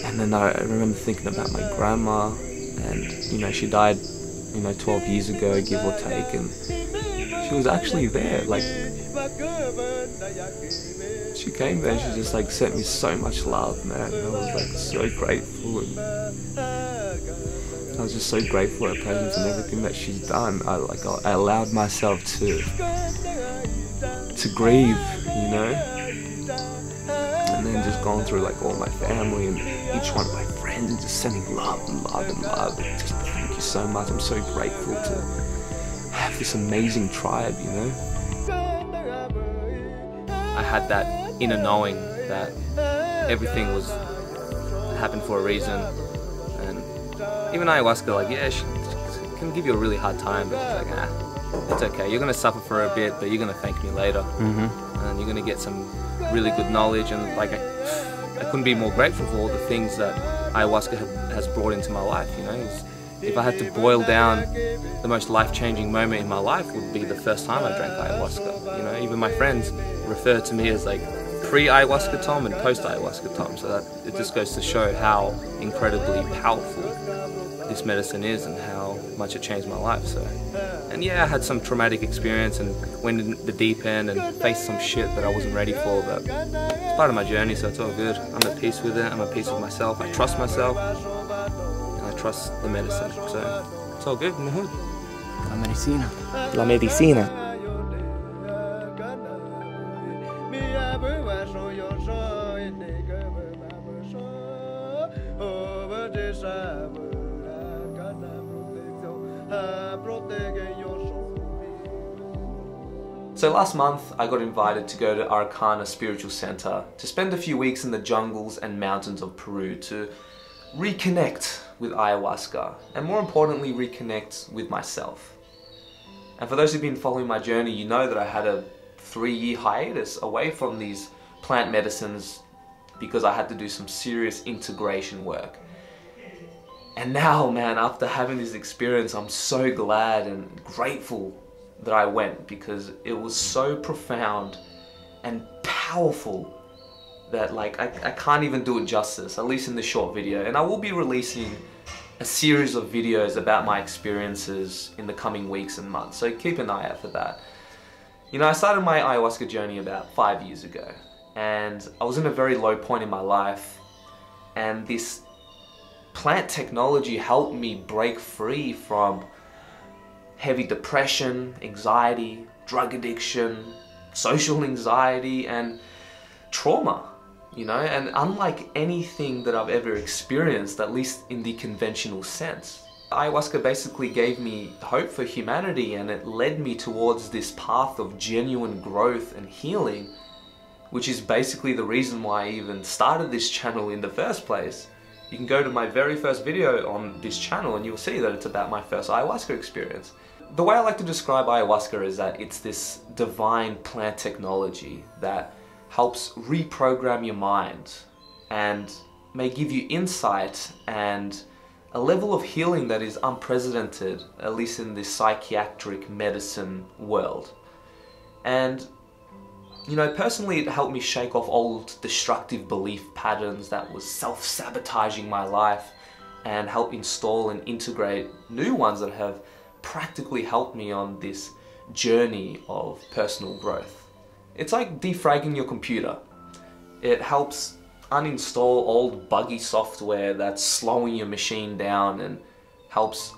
And then I remember thinking about my grandma, and you know, she died 12 years ago, give or take, and she was actually there. Like, she came there and she just like sent me so much love, man. I was like so grateful, and I was just so grateful for her presence and everything that she's done. I allowed myself to grieve, you know, and then just going through like all my family and each one of my friends and just sending love and love and love. And just thank you so much. I'm so grateful to have this amazing tribe, you know. I had that inner knowing that everything was happened for a reason, and even ayahuasca, like, yeah, she can give you a really hard time, but it's like, it's okay. You're gonna suffer for a bit, but you're gonna thank me later, and you're gonna get some really good knowledge. And like, I couldn't be more grateful for all the things that ayahuasca has brought into my life. You know, if I had to boil down, the most life-changing moment in my life would be the first time I drank ayahuasca. You know, even my friends refer to me as like pre-ayahuasca Tom and post-ayahuasca Tom. So that it just goes to show how incredibly powerful this medicine is and how much it changed my life. So, and yeah, I had some traumatic experience and went in the deep end and faced some shit that I wasn't ready for, but it's part of my journey, so it's all good. I'm at peace with it. I'm at peace with myself. I trust myself and I trust the medicine. So it's all good in the hood. La medicina. La medicina. So last month I got invited to go to Arcana Spiritual Center to spend a few weeks in the jungles and mountains of Peru to reconnect with ayahuasca, and more importantly reconnect with myself. And for those who've been following my journey, you know that I had a 3-year hiatus away from these plant medicines because I had to do some serious integration work. And now, man, after having this experience, I'm so glad and grateful that I went, because it was so profound and powerful that like I can't even do it justice, at least in this short video. And I will be releasing a series of videos about my experiences in the coming weeks and months, so keep an eye out for that. You know, I started my ayahuasca journey about 5 years ago, and I was in a very low point in my life, and this plant technology helped me break free from heavy depression, anxiety, drug addiction, social anxiety, and trauma, you know, and unlike anything that I've ever experienced, at least in the conventional sense. Ayahuasca basically gave me hope for humanity, and it led me towards this path of genuine growth and healing, which is basically the reason why I even started this channel in the first place. You can go to my very first video on this channel and you'll see that it's about my first ayahuasca experience. The way I like to describe ayahuasca is that it's this divine plant technology that helps reprogram your mind and may give you insight and a level of healing that is unprecedented, at least in the psychiatric medicine world. And you know, personally it helped me shake off old destructive belief patterns that was self-sabotaging my life and help install and integrate new ones that have practically helped me on this journey of personal growth. It's like defragging your computer. It helps uninstall old buggy software that's slowing your machine down and helps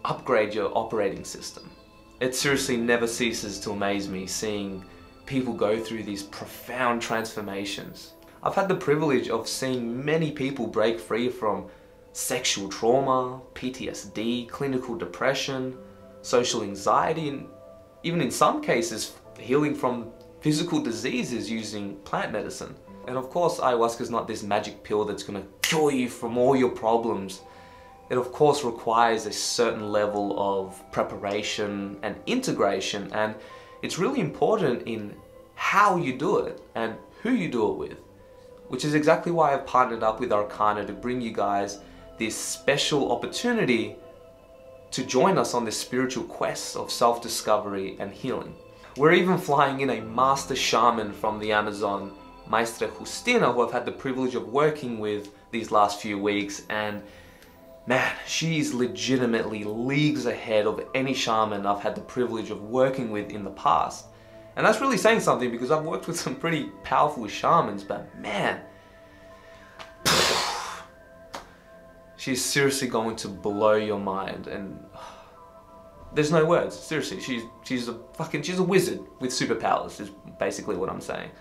upgrade your operating system. It seriously never ceases to amaze me seeing people go through these profound transformations. I've had the privilege of seeing many people break free from sexual trauma, PTSD, clinical depression, social anxiety, and even in some cases healing from physical diseases using plant medicine. And of course, ayahuasca is not this magic pill that's going to cure you from all your problems. It of course requires a certain level of preparation and integration, and it's really important in how you do it and who you do it with, which is exactly why I've partnered up with Arcana to bring you guys this special opportunity to join us on this spiritual quest of self-discovery and healing. We're even flying in a master shaman from the Amazon, Maestra Justina, who I've had the privilege of working with these last few weeks, and man, she's legitimately leagues ahead of any shaman I've had the privilege of working with in the past. And that's really saying something because I've worked with some pretty powerful shamans, but man, she's seriously going to blow your mind, and there's no words. Seriously, she's a wizard with superpowers is basically what I'm saying.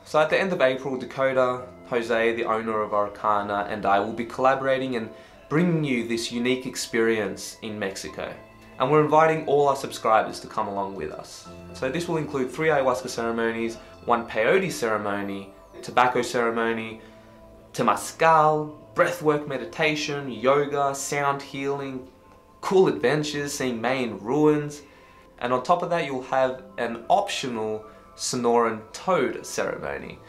So at the end of April, Dakota, Jose, the owner of Arcana, and I will be collaborating and bringing you this unique experience in Mexico. And we're inviting all our subscribers to come along with us. So this will include 3 ayahuasca ceremonies, 1 peyote ceremony, tobacco ceremony, temazcal, breathwork meditation, yoga, sound healing, cool adventures, seeing Mayan ruins. And on top of that, you'll have an optional Sonoran toad ceremony,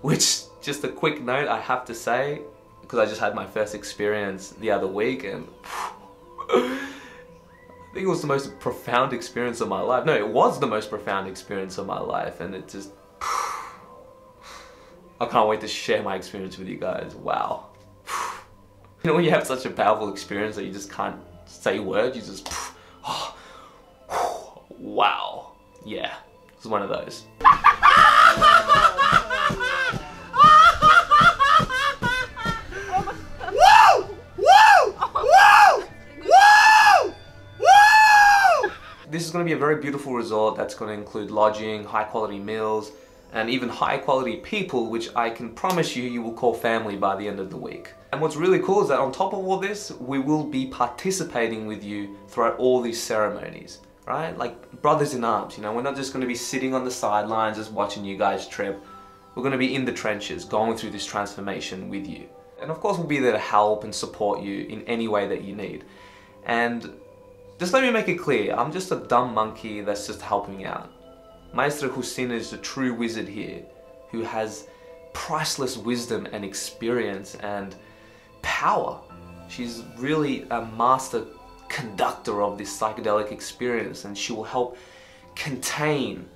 which, just a quick note, I have to say, because I just had my first experience the other week, and I think it was the most profound experience of my life. No, it was the most profound experience of my life, and it just, I can't wait to share my experience with you guys. Wow. You know when you have such a powerful experience that you just can't say words, you just, wow. Yeah, it's one of those. This is going to be a very beautiful resort that's going to include lodging, high quality meals, and even high quality people, which I can promise you will call family by the end of the week. And what's really cool is that on top of all this, we will be participating with you throughout all these ceremonies, right? Like brothers in arms, you know, we're not just going to be sitting on the sidelines just watching you guys trip. We're going to be in the trenches, going through this transformation with you. And of course, we'll be there to help and support you in any way that you need. And just let me make it clear, I'm just a dumb monkey that's just helping out. Maestra Justina is the true wizard here, who has priceless wisdom and experience and power. She's really a master conductor of this psychedelic experience, and she will help contain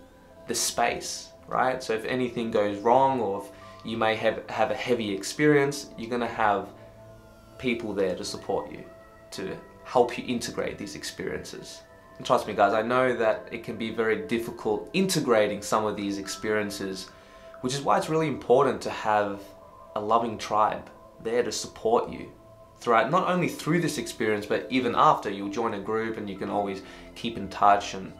the space, right? So if anything goes wrong, or if you may have a heavy experience, you're gonna have people there to support you, to help you integrate these experiences. And trust me guys, I know that it can be very difficult integrating some of these experiences, which is why it's really important to have a loving tribe there to support you throughout, not only through this experience, but even after. You'll join a group and you can always keep in touch. And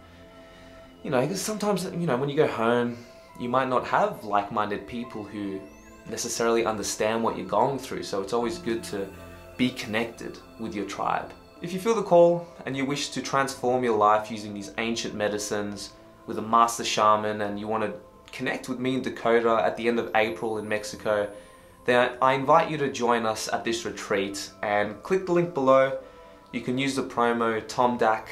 you know, because sometimes, you know, when you go home, you might not have like-minded people who necessarily understand what you're going through. So it's always good to be connected with your tribe. If you feel the call and you wish to transform your life using these ancient medicines with a master shaman, and you want to connect with me in Dakota at the end of April in Mexico, then I invite you to join us at this retreat, and click the link below. You can use the promo TOMDAC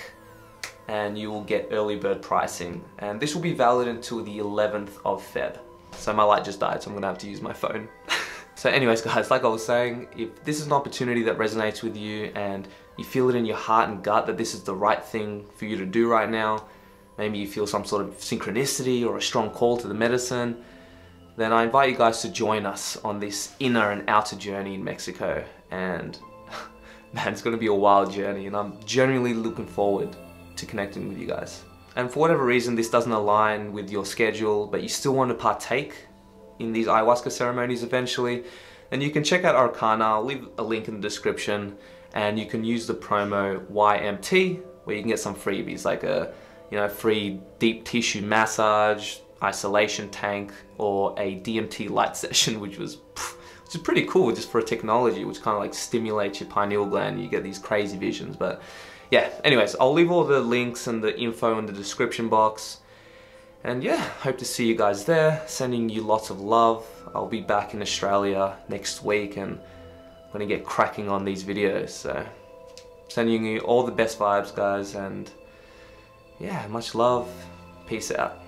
and you will get early bird pricing, and this will be valid until the 11th of Feb. So my light just died, so I'm gonna have to use my phone. So anyways guys, like I was saying, if this is an opportunity that resonates with you and you feel it in your heart and gut that this is the right thing for you to do right now, maybe you feel some sort of synchronicity or a strong call to the medicine, then I invite you guys to join us on this inner and outer journey in Mexico. And man, it's gonna be a wild journey, and I'm genuinely looking forward to connecting with you guys. And for whatever reason this doesn't align with your schedule, but you still want to partake in these ayahuasca ceremonies eventually, then you can check out Arcana. I'll leave a link in the description, and you can use the promo YMT, where you can get some freebies like a free deep tissue massage, isolation tank, or a DMT light session, which is pretty cool just for a technology which kind of like stimulates your pineal gland. You get these crazy visions. But yeah, anyways, I'll leave all the links and the info in the description box. And yeah, hope to see you guys there. Sending you lots of love. I'll be back in Australia next week and I'm gonna get cracking on these videos. So sending you all the best vibes guys, and yeah, much love. Peace out.